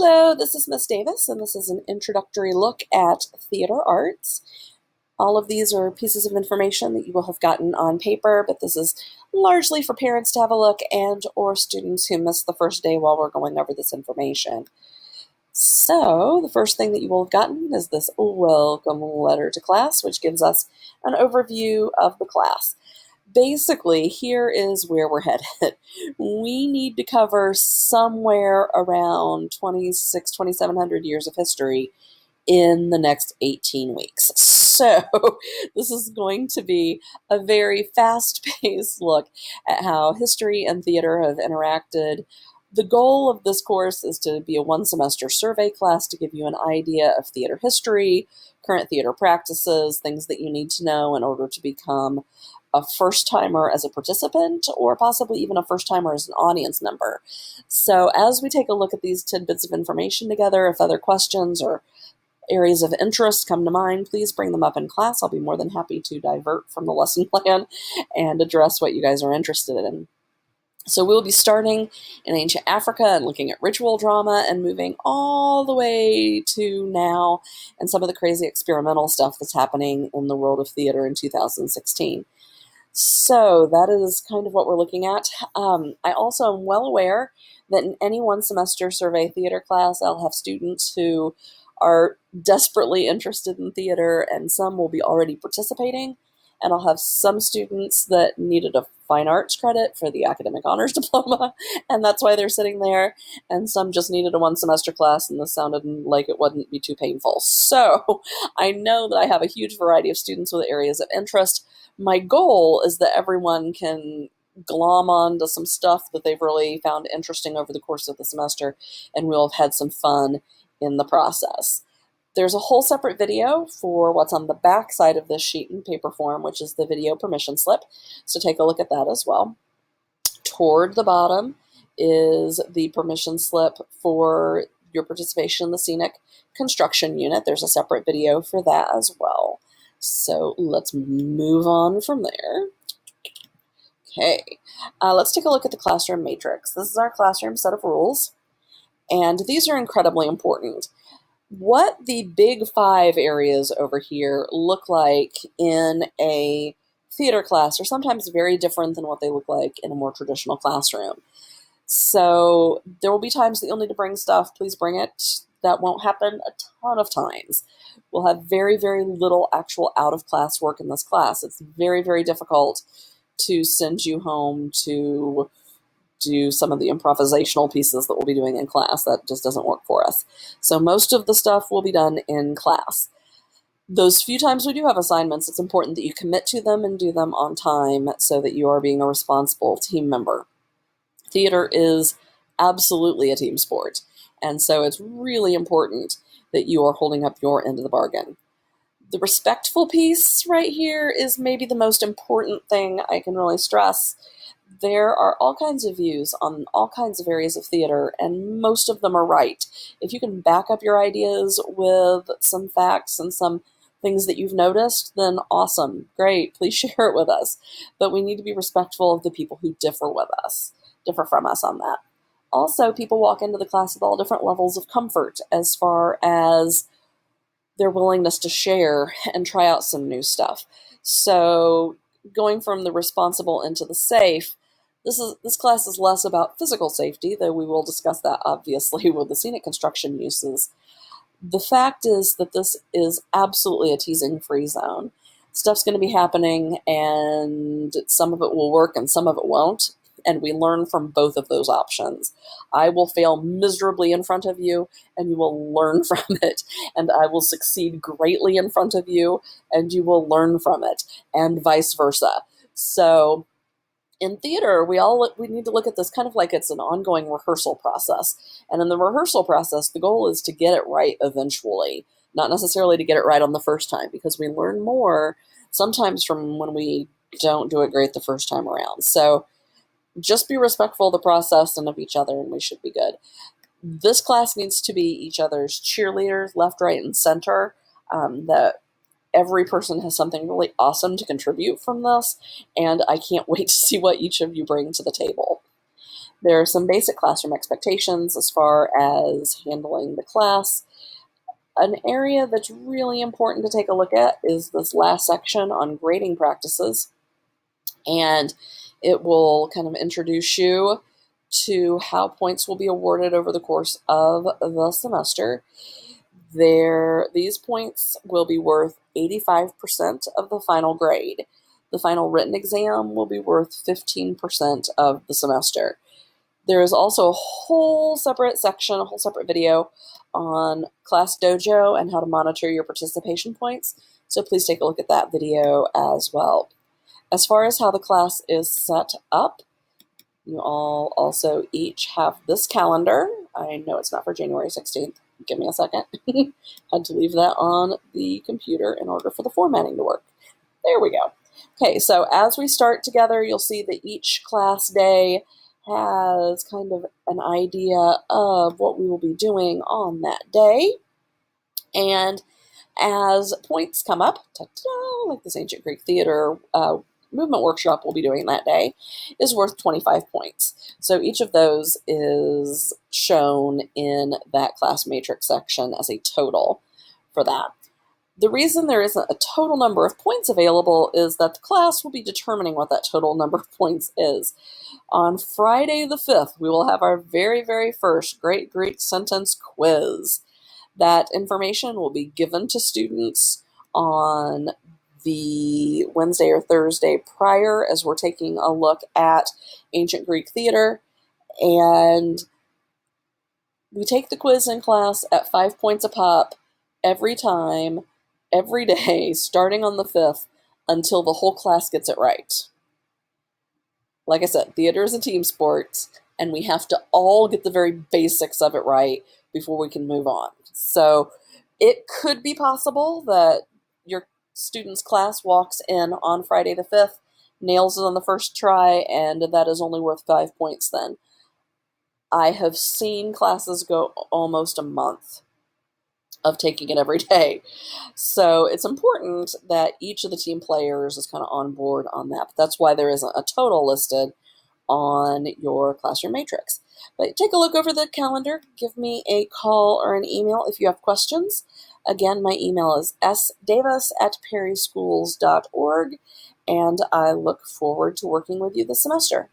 Hello, this is Miss Davis, and this is an introductory look at theater arts. All of these are pieces of information that you will have gotten on paper, but this is largely for parents to have a look and or students who missed the first day while we're going over this information. So the first thing that you will have gotten is this welcome letter to class, which gives us an overview of the class. Basically, here is where we're headed. We need to cover somewhere around 2,700 years of history in the next 18 weeks. So this is going to be a very fast-paced look at how history and theater have interacted. The goal of this course is to be a one-semester survey class to give you an idea of theater history, current theater practices, things that you need to know in order to become a first-timer as a participant, or possibly even a first-timer as an audience member. So as we take a look at these tidbits of information together, if other questions or areas of interest come to mind, please bring them up in class. I'll be more than happy to divert from the lesson plan and address what you guys are interested in. So we'll be starting in ancient Africa and looking at ritual drama and moving all the way to now and some of the crazy experimental stuff that's happening in the world of theater in 2016. So that is kind of what we're looking at. I also am well aware that in any one semester survey theater class, I'll have students who are desperately interested in theater, and some will be already participating. And I'll have some students that needed a fine arts credit for the academic honors diploma, and that's why they're sitting there. And some just needed a one semester class, and this sounded like it wouldn't be too painful. So I know that I have a huge variety of students with areas of interest. My goal is that everyone can glom on to some stuff that they've really found interesting over the course of the semester, and we'll have had some fun in the process. There's a whole separate video for what's on the back side of this sheet in paper form, which is the video permission slip, so take a look at that as well. Toward the bottom is the permission slip for your participation in the scenic construction unit. There's a separate video for that as well. So let's move on from there. Okay, let's take a look at the classroom matrix. This is our classroom set of rules, and these are incredibly important. What the big five areas over here look like in a theater class are sometimes very different than what they look like in a more traditional classroom. So there will be times that you'll need to bring stuff. Please bring it. That won't happen a ton of times. We'll have very, very little actual out-of-class work in this class. It's very, very difficult to send you home to do some of the improvisational pieces that we'll be doing in class. That just doesn't work for us. So most of the stuff will be done in class. Those few times we do have assignments, it's important that you commit to them and do them on time so that you are being a responsible team member. Theater is absolutely a team sport, and so it's really important that you are holding up your end of the bargain. The respectful piece right here is maybe the most important thing I can really stress. There are all kinds of views on all kinds of areas of theater, and most of them are right. If you can back up your ideas with some facts and some things that you've noticed, then awesome, great, please share it with us. But we need to be respectful of the people who differ from us on that. Also, people walk into the class with all different levels of comfort as far as their willingness to share and try out some new stuff. So going from the responsible into the safe, this class is less about physical safety, though we will discuss that obviously with the scenic construction uses. The fact is that this is absolutely a teasing-free zone. Stuff's going to be happening, and some of it will work and some of it won't, and we learn from both of those options. I will fail miserably in front of you, and you will learn from it, and I will succeed greatly in front of you, and you will learn from it, and vice versa. So in theater, we need to look at this kind of like it's an ongoing rehearsal process. And in the rehearsal process, the goal is to get it right eventually, not necessarily to get it right on the first time, because we learn more sometimes from when we don't do it great the first time around. So just be respectful of the process and of each other, and we should be good. This class needs to be each other's cheerleaders, left, right, and center. That every person has something really awesome to contribute from this, and I can't wait to see what each of you bring to the table. There are some basic classroom expectations as far as handling the class. An area that's really important to take a look at is this last section on grading practices, and it will kind of introduce you to how points will be awarded over the course of the semester. These points will be worth 85% of the final grade. The final written exam will be worth 15% of the semester. There is also a whole separate section, a whole separate video on Class Dojo and how to monitor your participation points. So please take a look at that video as well. As far as how the class is set up, you all also each have this calendar. I know it's not for January 16th. Give me a second. Had to leave that on the computer in order for the formatting to work. There we go. Okay, so as we start together, you'll see that each class day has kind of an idea of what we will be doing on that day. And as points come up, like this Ancient Greek Theater movement workshop we'll be doing that day is worth 25 points. So each of those is shown in that class matrix section as a total for that. The reason there isn't a total number of points available is that the class will be determining what that total number of points is. On Friday the 5th, we will have our very, very first Great Greek Sentence quiz. That information will be given to students on the Wednesday or Thursday prior as we're taking a look at Ancient Greek Theater. And we take the quiz in class at 5 points a pop every time, every day, starting on the 5th, until the whole class gets it right. Like I said, theater is a team sport, and we have to all get the very basics of it right before we can move on. So it could be possible that your student's class walks in on Friday the 5th, nails it on the first try, and that is only worth 5 points then. I have seen classes go almost a month of taking it every day. So it's important that each of the team players is kind of on board on that. But that's why there isn't a total listed on your classroom matrix. But take a look over the calendar. Give me a call or an email if you have questions. Again, my email is sdavis@perryschools.org, and I look forward to working with you this semester.